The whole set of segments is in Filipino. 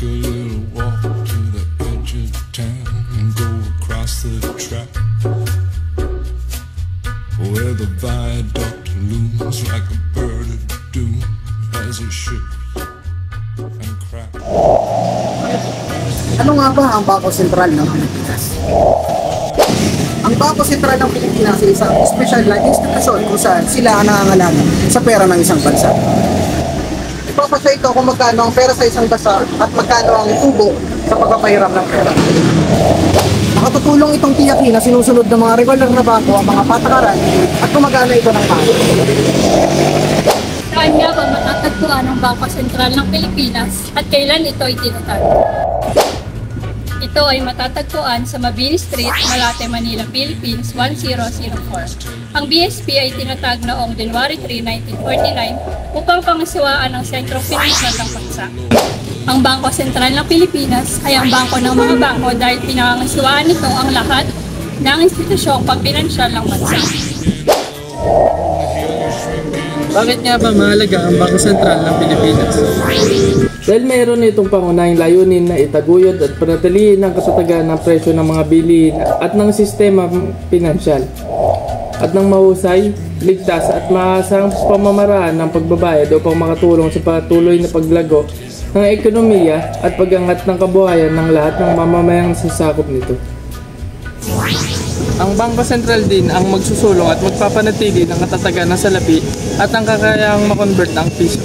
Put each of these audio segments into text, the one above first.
a little walk to the edge of town and go across the track where the viaduct looms like a bird of doom as it shifts and cracks. Ano nga ba ang Bangko Sentral ng Pilipinas? Ang Bangko Sentral ng Pilipinas ay isang espesyal na institusyon kung saan sila ang nangangalaga sa pera ng isang bansa. Ipapasya ito kung magkano ang pera sa isang bansa at magkano ang tubo sa pagpapahiram ng pera. Makatutulong itong tiyakin na sinusunod ng mga regular na bangko ang mga patakaran at gumagana ito ng bangko. Saan nga ba matatagpuan ang Bangko Sentral ng Pilipinas at kailan ito itinatago? Ito ay matatagpuan sa Mabini Street, Malate, Manila, Philippines 1004. Ang BSP ay tinatag noong January 3, 1949 upang pangasiwaan ang sentro pinansyal ng bansa. Ang Bangko Sentral ng Pilipinas ay ang bangko ng mga bangko dahil pinangangasiwaan nito ang lahat ng institusyong pampinansyal ng bansa. Bakit nga ba mahalaga ang Bangko Sentral ng Pilipinas? Dahil mayroon itong pangunahing layunin na itaguyod at panatilihin ang kasatagan ng presyo ng mga bilihin at ng sistema pinansyal at ng mahusay, ligtas at maasang pamamaraan ng pagbabayad upang makatulong sa patuloy na paglago ng ekonomiya at pag-angat ng kabuhayan ng lahat ng mamamayang sasakop nito. Ang Bangko Sentral din ang magsusulong at magpapanatili ng katatagan ng salapi at ang kakayahang makonvert ng piso.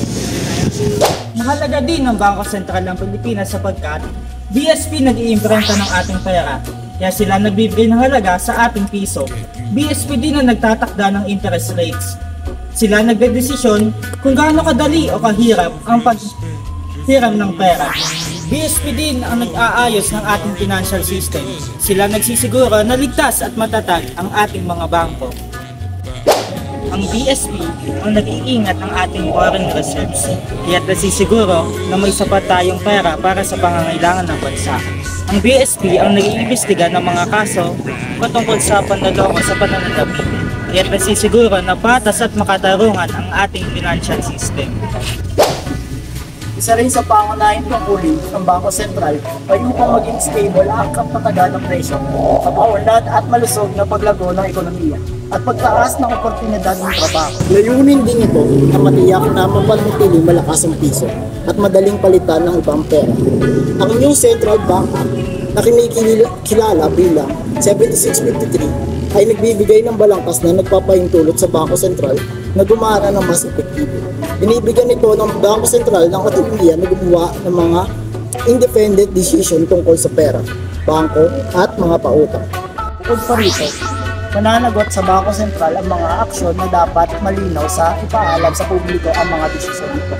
Mahalaga din ang Bangko Sentral ng Pilipinas sapagkat BSP nag-iimprenta ng ating pera, kaya sila nagbibigay ng halaga sa ating piso. BSP din ang nagtatakda ng interest rates. Sila nagdedesisyon kung gaano kadali o kahirap ang paghiram ng pera. BSP din ang nag-aayos ng ating financial system. Sila nagsisiguro na ligtas at matatag ang ating mga bangko. Ang BSP ang nag-iingat ng ating foreign reserves, kaya't nasisiguro na may sapat tayong pera para sa pangangailangan ng bansa. Ang BSP ang nag-iimbestiga ng mga kaso patungkol sa panloloko sa pananalapi, kaya't nasisiguro na patas at makatarungan ang ating financial system. Isa rin sa pangunahing tungkulin ng Bangko Sentral ay upang maging stable ang kapatagan ng presyo, kapaunlad at malusog na paglago ng ekonomiya at pagtaas ng oportunidad ng trabaho. Layunin din ito na matiyak na mapanatili malakas ang piso at madaling palitan ng ibang pera. Ang New Central Bank Act na kinikilala bilang 7653 ay nagbibigay ng balangkas na nagpapahintulot sa Bangko Sentral na gumana ng mas epektibo. Binibigyan ito ng Bangko Sentral ng autonomiya na gumawa ng mga independent decision tungkol sa pera, bangko at mga pautang. Bukod pa rito, mananagot sa Bangko Sentral ang mga aksyon na dapat malinaw sa ipaalam sa publiko ang mga desisyon nito.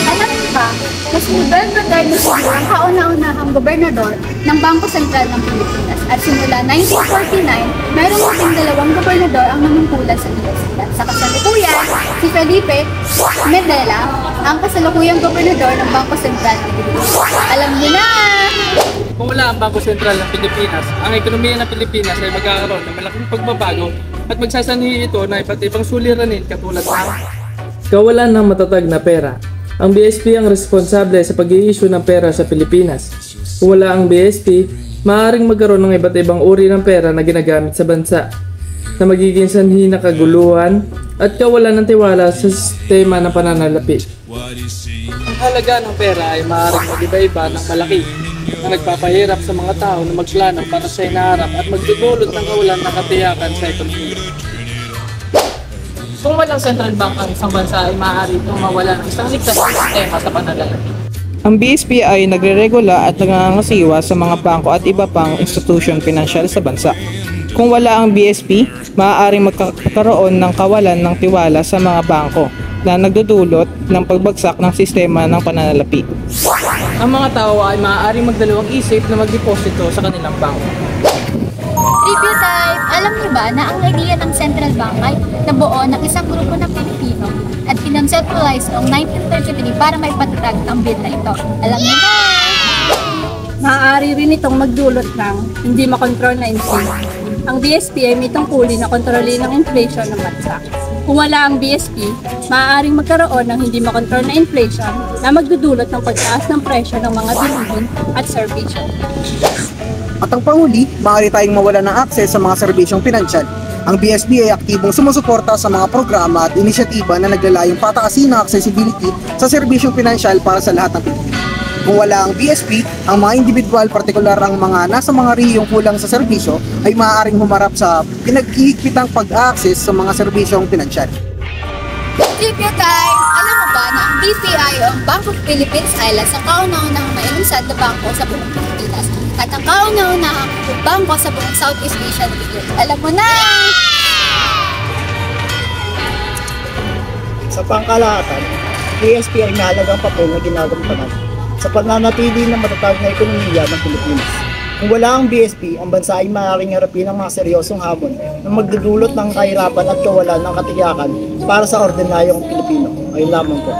Alam niyo ba na si Roberto Carlos ang kauna-unahang gobernador ng Bangko Sentral ng Pilipinas at simula 1949, mayroong 12 gobernador ang nanungkulan sa BSP. Sa kasalukuyan, si Felipe Medela ang kasalukuyang gobernador ng Bangko Sentral ng Pilipinas. Alam niyo na! Kung wala ang Bangko Sentral ng Pilipinas, ang ekonomiya ng Pilipinas ay magkakaroon ng malaking pagbabago at magsasanhi ito na iba't ibang suliranin katulad ng kawalan ng matatag na pera. Ang BSP ang responsable sa pag-i-issue ng pera sa Pilipinas. Kung wala ang BSP, maaaring magkaroon ng iba't ibang uri ng pera na ginagamit sa bansa na magiging sanhi na kaguluhan at kawalan ng tiwala sa sistema ng pananalapi. Ang halaga ng pera ay maaaring mag-iba-iba ng malaki na nagpapahirap sa mga tao na magplano para sa hinaharap at magdudulot ng kawalan ng katiyakan sa ekonomiya. Kung walang central bank ang isang bansa ay maaari itong mawala ng isang ligtas na sistema sa pananalapi. Ang BSP ay nagre-regula at nangangasiwa sa mga bangko at iba pang institusyon pinansyal sa bansa. Kung wala ang BSP, maaaring magkakaroon ng kawalan ng tiwala sa mga bangko na nagdudulot ng pagbagsak ng sistema ng pananalapi. Ang mga tao ay maaaring magdalawang isip na magdeposito sa kanilang bangko. Trivia time! Alam niyo ba na ang idea ng Central Bank ay nabuo ng isang grupo ng Pilipino at kinonceptualize noong 1933 para may patatag ang bill na ito? Alam niyo na! Maaari rin itong magdulot ng hindi makontrol na inflation. Ang BSP ay may tungkulin na kontrolin ang inflation ng bansa. Kung wala ang BSP, maaaring magkaroon ng hindi makontrol na inflation na magdudulot ng pagtaas ng presyo ng mga bilihin at serbisyo. At ang panghuli, maaari tayong mawala ng akses sa mga serbisyong pinansyal. Ang BSP ay aktibong sumusuporta sa mga programa at inisyatiba na naglalayong pataasin ang accessibility sa serbisyong pinansyal para sa lahat ng Pilipino. Kung wala ang BSP, ang mga individual, partikular ang mga nasa mga rehiyong kulang sa serbisyo, ay maaaring humarap sa pinaghihigpitang pag-access sa mga serbisyong pinansyal. Trivia time! Alam mo ba na ang BPI o ang Bank of Philippines Islands ang kauna-unahang mainunsad na bangko sa buong Pilipinas at ang kauna-unahang bangko sa buong Southeast Asian region. Alam mo na! Sa pangkalahatan, BSP ay mahalagang papel na ginagampanan sa pananatili ng matatag na ekonomiya ng Pilipinas. Kung wala ang BSP, ang bansa ay maaaring harapin ng mga seryosong hamon na magdudulot ng kahirapan at kawalan ng katiyakan para sa ordinaryong Pilipino. Ayun lamang po.